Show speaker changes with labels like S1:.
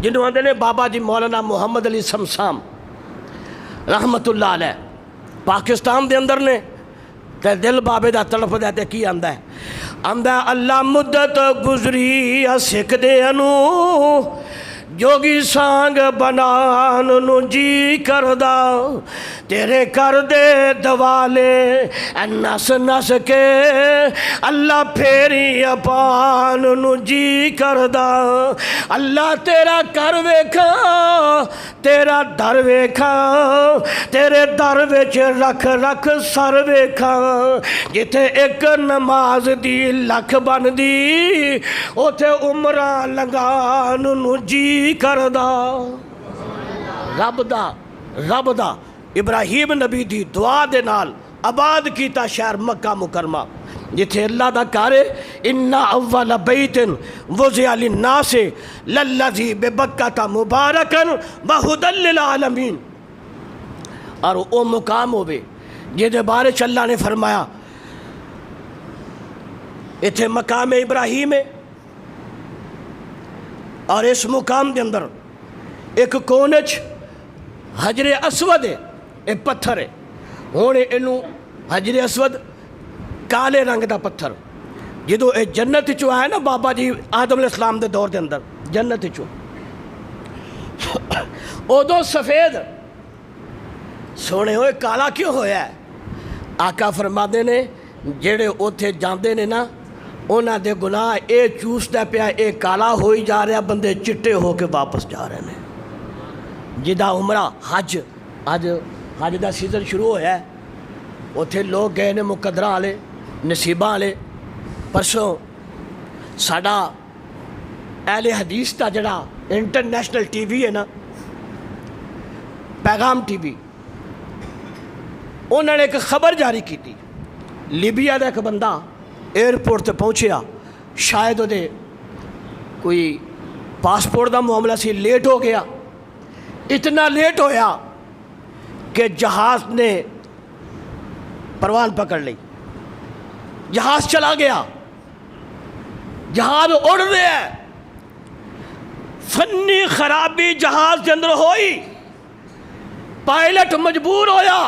S1: جنہوں آندے نے بابا جی مولانا محمد علی سمسام رحمت اللہ علیہ پاکستان دے اندر نے تے دل بابے دا تڑپ دے تے کی آندہ ہے اللہ مدت گزری سکھ دے انو جوگی سانگ بنان نو جی کردہ تیرے کر دے دوالے نس نس کے اللہ پھیری اپان نو جی کردہ اللہ تیرا کر ویکھا تیرا در ویکھا تیرے در وچ رکھ رکھ سر ویکھا جتے ایک نماز دی لکھ بن دی اوتھے عمرہ لنگان نو جی کردہ رب دا ابراہیم نبی دی دعا دے نال آباد کیتا شہر مکہ مکرمہ جتھے اللہ دا کارے اِنَّ اَوَّلَ بَيْتٍ وُضِعَ لِلنَّاسِ لَلَّذِي بِبَكَّةَ مُبَارَكًا وَهُدًى لِلْعَالَمِينَ اور وہ مقام ہوئے جہدے بارے اللہ نے فرمایا اتھے مقام ابراہیم ہے اور اس مقام دے اندر ایک کونچ حجر اسود ہے ایک پتھر ہے ہونے انہوں حجر اسود کالے رنگ دا پتھر جدو اے جنت چو آئے نا بابا جی آدم علیہ السلام دے دور دے اندر جنت چو او دو سفید سونے ہوئے کالا کیوں ہویا ہے آقا فرما دے نے جیڑے اوتھے جاندے نے نا اونا دے گناہ اے چوس دے پیا اے کالا ہوئی جا رہا بندے چٹے ہو کے واپس جا رہے ہیں جدا عمرہ حج دا سیزن شروع ہویا ہے اوتھے لوگ گئے نے مقدرہ آلے نصیبہ آلے پرسوں ساڑا اہل حدیث تا جڑا انٹرنیشنل ٹی وی ہے نا پیغام ٹی وی انہوں نے ایک خبر جاری کی تھی لیبیا دا ایک بندہ ایئرپورٹ تے پہنچیا شاید وہ دے کوئی پاسپورٹ دا معاملہ سی لیٹ ہو گیا اتنا لیٹ ہویا کہ جہاز نے پروان پکڑ لی جہاز چلا گیا جہاز اڑ رہے ہیں فنی خرابی جہاز کے اندر ہوئی پائلٹ مجبور ہویا